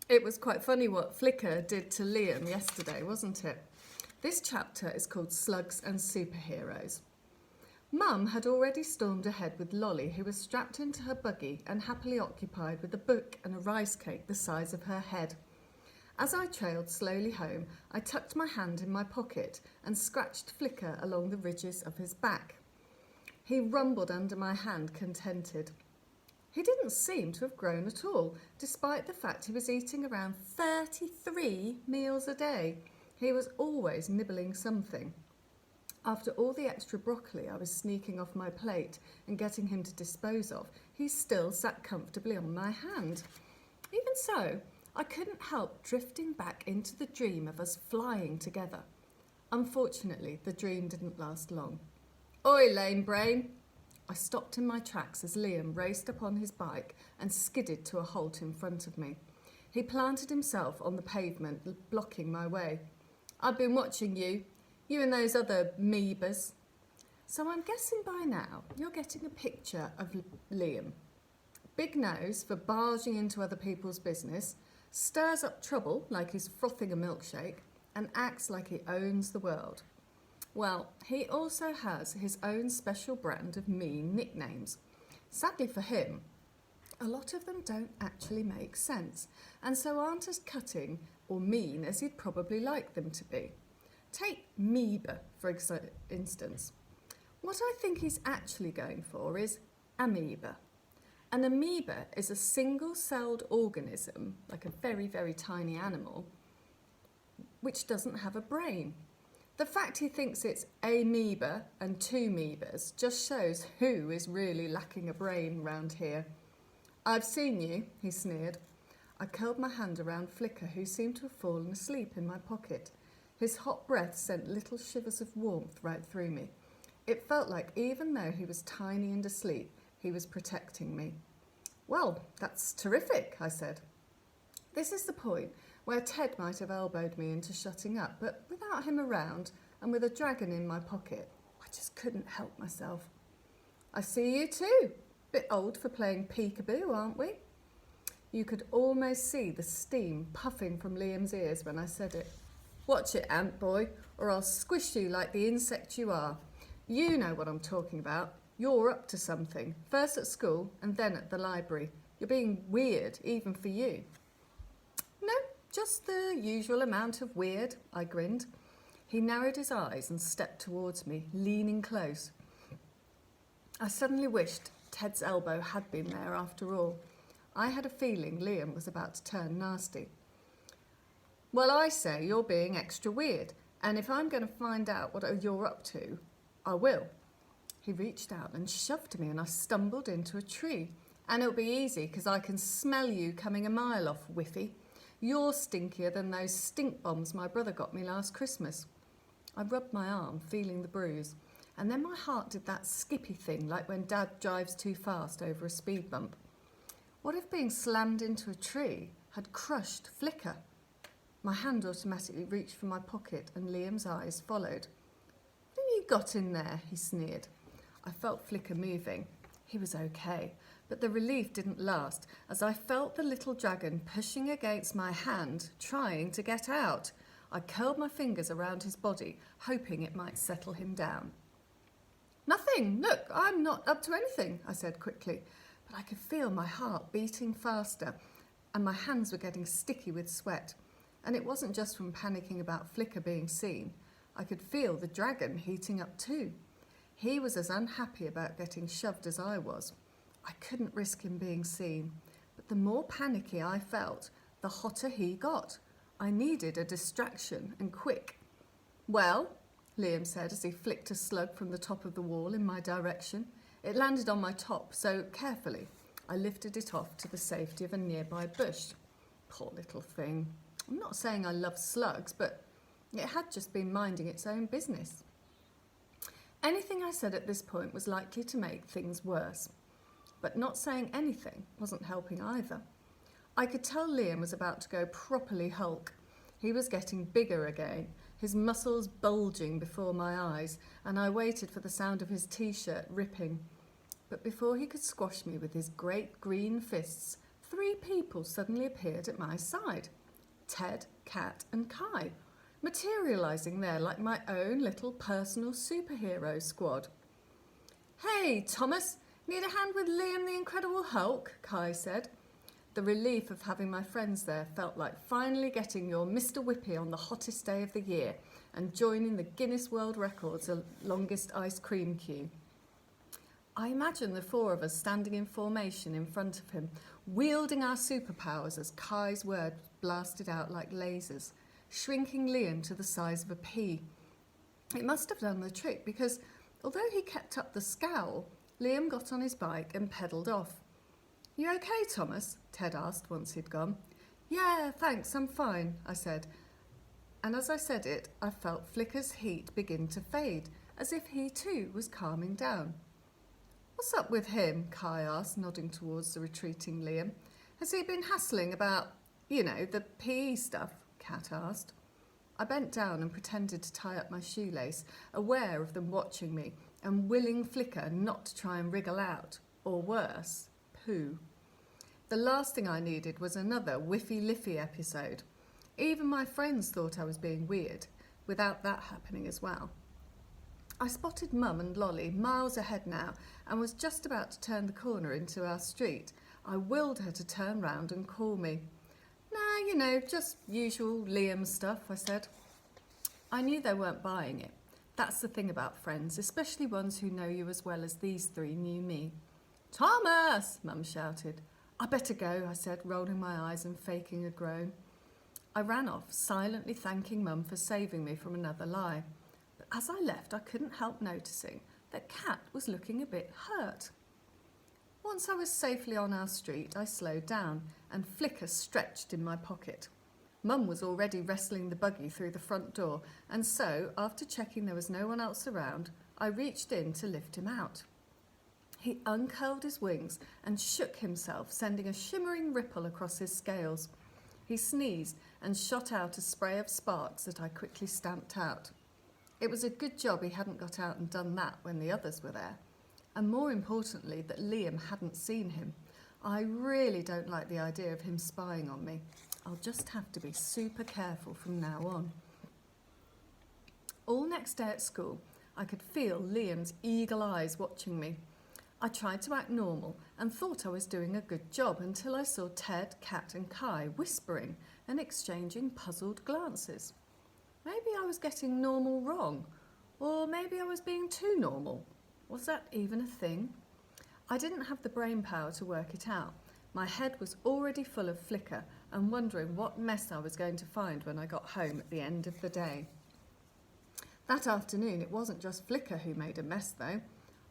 It was quite funny what Flickr did to Liam yesterday, wasn't it? This chapter is called Slugs and Superheroes. Mum had already stormed ahead with Lolly, who was strapped into her buggy and happily occupied with a book and a rice cake the size of her head. As I trailed slowly home, I tucked my hand in my pocket and scratched Flicker along the ridges of his back. He rumbled under my hand, contented. He didn't seem to have grown at all, despite the fact he was eating around 33 meals a day. He was always nibbling something. After all the extra broccoli I was sneaking off my plate and getting him to dispose of, he still sat comfortably on my hand. Even so, I couldn't help drifting back into the dream of us flying together. Unfortunately, the dream didn't last long. Oi, lame brain! I stopped in my tracks as Liam raced up on his bike and skidded to a halt in front of me. He planted himself on the pavement, blocking my way. I've been watching you and those other amoebas. So I'm guessing by now you're getting a picture of Liam. Big nose for barging into other people's business, stirs up trouble like he's frothing a milkshake, and acts like he owns the world. Well, he also has his own special brand of mean nicknames. Sadly for him, a lot of them don't actually make sense, and so aren't as cutting or mean as he'd probably like them to be. Take Meeba, for instance. What I think he's actually going for is amoeba. An amoeba is a single-celled organism, like a very, very tiny animal, which doesn't have a brain. The fact he thinks it's amoeba and two amoebas just shows who is really lacking a brain round here. I've seen you, he sneered. I curled my hand around Flicker, who seemed to have fallen asleep in my pocket. His hot breath sent little shivers of warmth right through me. It felt like even though he was tiny and asleep, he was protecting me. Well, that's terrific, I said. This is the point where Ted might have elbowed me into shutting up, but without him around and with a dragon in my pocket, I just couldn't help myself. I see you too. Bit old for playing peekaboo, aren't we? You could almost see the steam puffing from Liam's ears when I said it. Watch it, ant boy, or I'll squish you like the insect you are. You know what I'm talking about. You're up to something, first at school and then at the library. You're being weird, even for you. No, just the usual amount of weird, I grinned. He narrowed his eyes and stepped towards me, leaning close. I suddenly wished Ted's elbow had been there after all. I had a feeling Liam was about to turn nasty. Well, I say you're being extra weird, and if I'm going to find out what you're up to, I will. He reached out and shoved me, and I stumbled into a tree. And it'll be easy, because I can smell you coming a mile off, Whiffy. You're stinkier than those stink bombs my brother got me last Christmas. I rubbed my arm, feeling the bruise, and then my heart did that skippy thing, like when Dad drives too fast over a speed bump. What if being slammed into a tree had crushed Flicker? My hand automatically reached for my pocket, and Liam's eyes followed. What have you got in there? He sneered. I felt Flicker moving. He was okay, but the relief didn't last as I felt the little dragon pushing against my hand, trying to get out. I curled my fingers around his body, hoping it might settle him down. Nothing. Look, I'm not up to anything, I said quickly, but I could feel my heart beating faster and my hands were getting sticky with sweat. And it wasn't just from panicking about Flicker being seen. I could feel the dragon heating up too. He was as unhappy about getting shoved as I was. I couldn't risk him being seen, but the more panicky I felt, the hotter he got. I needed a distraction, and quick. Well, Liam said as he flicked a slug from the top of the wall in my direction. It landed on my top, so carefully I lifted it off to the safety of a nearby bush. Poor little thing. I'm not saying I love slugs, but it had just been minding its own business. Anything I said at this point was likely to make things worse, but not saying anything wasn't helping either. I could tell Liam was about to go properly Hulk. He was getting bigger again, his muscles bulging before my eyes, and I waited for the sound of his t-shirt ripping. But before he could squash me with his great green fists, 3 people suddenly appeared at my side. Ted, Kat and Kai, materialising there like my own little personal superhero squad. "Hey, Thomas, need a hand with Liam the Incredible Hulk?" Kai said. The relief of having my friends there felt like finally getting your Mr. Whippy on the hottest day of the year and joining the Guinness World Records longest ice cream queue. I imagine the 4 of us standing in formation in front of him, wielding our superpowers as Kai's words blasted out like lasers, shrinking Liam to the size of a pea. It must have done the trick because, although he kept up the scowl, Liam got on his bike and pedalled off. "You okay, Thomas?" Ted asked once he'd gone. "Yeah, thanks, I'm fine," I said. And as I said it, I felt Flicker's heat begin to fade, as if he too was calming down. "What's up with him?" Kai asked, nodding towards the retreating Liam. "Has he been hassling about, the PE stuff?" Kat asked. I bent down and pretended to tie up my shoelace, aware of them watching me and willing Flicker not to try and wriggle out, or worse, poo. The last thing I needed was another Whiffy-Liffy episode. Even my friends thought I was being weird, without that happening as well. I spotted Mum and Lolly miles ahead now and was just about to turn the corner into our street. I willed her to turn round and call me. "Nah, just usual Liam stuff," I said. I knew they weren't buying it. That's the thing about friends, especially ones who know you as well as these 3 knew me. "Thomas!" Mum shouted. "I better go," I said, rolling my eyes and faking a groan. I ran off, silently thanking Mum for saving me from another lie. But as I left, I couldn't help noticing that Kat was looking a bit hurt. Once I was safely on our street, I slowed down and Flicker stretched in my pocket. Mum was already wrestling the buggy through the front door, and so, after checking there was no one else around, I reached in to lift him out. He uncurled his wings and shook himself, sending a shimmering ripple across his scales. He sneezed and shot out a spray of sparks that I quickly stamped out. It was a good job he hadn't got out and done that when the others were there. And more importantly, that Liam hadn't seen him. I really don't like the idea of him spying on me. I'll just have to be super careful from now on. All next day at school, I could feel Liam's eagle eyes watching me. I tried to act normal and thought I was doing a good job until I saw Ted, Kat and Kai whispering and exchanging puzzled glances. Maybe I was getting normal wrong, or maybe I was being too normal. Was that even a thing? I didn't have the brain power to work it out. My head was already full of Flicker and wondering what mess I was going to find when I got home at the end of the day. That afternoon, it wasn't just Flicker who made a mess, though.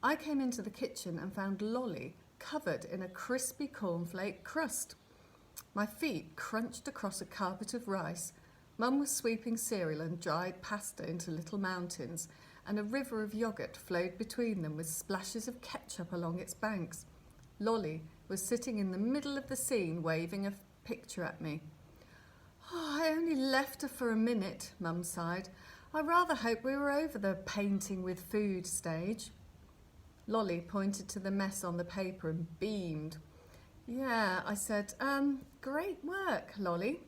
I came into the kitchen and found Lolly covered in a crispy cornflake crust. My feet crunched across a carpet of rice. Mum was sweeping cereal and dried pasta into little mountains, and a river of yoghurt flowed between them with splashes of ketchup along its banks. Lolly was sitting in the middle of the scene waving a picture at me. "Oh, I only left her for a minute," Mum sighed. "I rather hope we were over the painting with food stage." Lolly pointed to the mess on the paper and beamed. "Yeah," I said, great work, Lolly."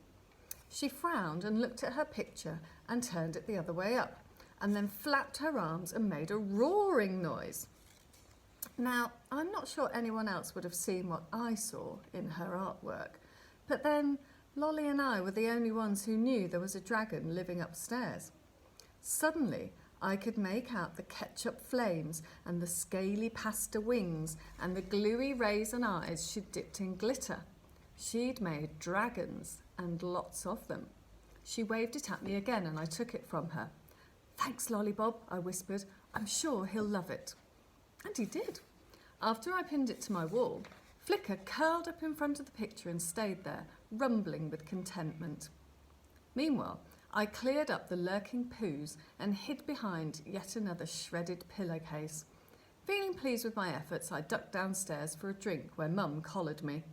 She frowned and looked at her picture and turned it the other way up, and then flapped her arms and made a roaring noise. Now, I'm not sure anyone else would have seen what I saw in her artwork, but then Lolly and I were the only ones who knew there was a dragon living upstairs. Suddenly, I could make out the ketchup flames and the scaly pasta wings and the gluey raisin eyes she'd dipped in glitter. She'd made dragons, and lots of them. She waved it at me again and I took it from her. "Thanks, Lollybob," I whispered. "I'm sure he'll love it." And he did. After I pinned it to my wall, Flicker curled up in front of the picture and stayed there, rumbling with contentment. Meanwhile, I cleared up the lurking poos and hid behind yet another shredded pillowcase. Feeling pleased with my efforts, I ducked downstairs for a drink where Mum collared me.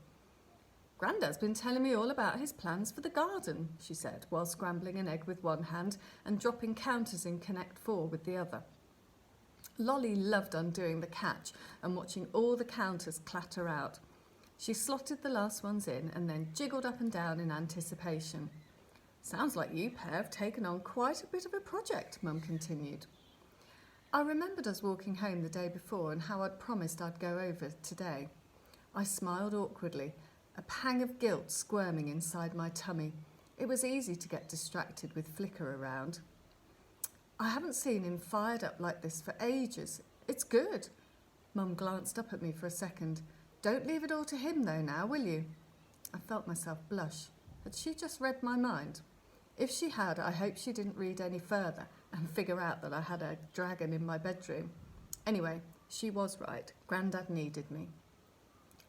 "Grandad's been telling me all about his plans for the garden," she said, while scrambling an egg with one hand and dropping counters in Connect 4 with the other. Lolly loved undoing the catch and watching all the counters clatter out. She slotted the last ones in and then jiggled up and down in anticipation. Sounds like you pair have taken on quite a bit of a project, Mum continued. I remembered us walking home the day before and how I'd promised I'd go over today. I smiled awkwardly, a pang of guilt squirming inside my tummy. It was easy to get distracted with Flicker around. I haven't seen him fired up like this for ages. It's good. Mum glanced up at me for a second. Don't leave it all to him though now, will you? I felt myself blush. Had she just read my mind? If she had, I hope she didn't read any further and figure out that I had a dragon in my bedroom. Anyway, she was right. Grandad needed me.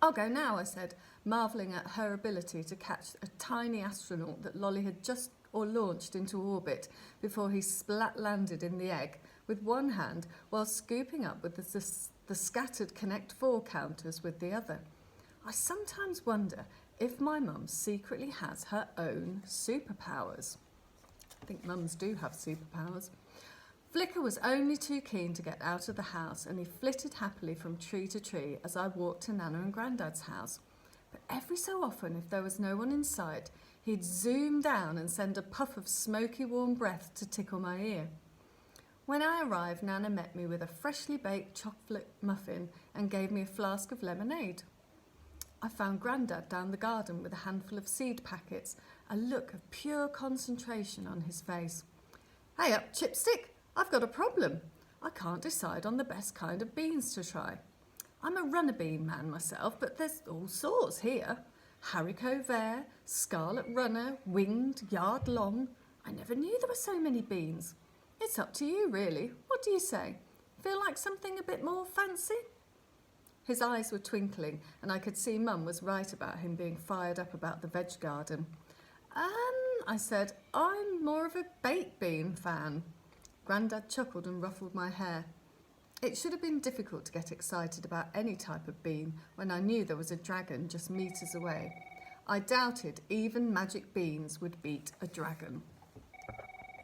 I'll go now, I said, marvelling at her ability to catch a tiny astronaut that Lolly had just launched into orbit before he splat-landed in the egg with one hand while scooping up with the scattered Connect 4 counters with the other. I sometimes wonder if my mum secretly has her own superpowers. I think mums do have superpowers. Flicker was only too keen to get out of the house, and he flitted happily from tree to tree as I walked to Nana and Grandad's house. But every so often, if there was no one in sight, he'd zoom down and send a puff of smoky warm breath to tickle my ear. When I arrived, Nana met me with a freshly baked chocolate muffin and gave me a flask of lemonade. I found Grandad down the garden with a handful of seed packets, a look of pure concentration on his face. Hey up, Chipstick, I've got a problem. I can't decide on the best kind of beans to try. I'm a runner bean man myself, but there's all sorts here. Haricot vert, scarlet runner, winged, yard long. I never knew there were so many beans. It's up to you, really. What do you say? Feel like something a bit more fancy? His eyes were twinkling, and I could see Mum was right about him being fired up about the veg garden. I said, I'm more of a baked bean fan. Grandad chuckled and ruffled my hair. It should have been difficult to get excited about any type of bean when I knew there was a dragon just metres away. I doubted even magic beans would beat a dragon.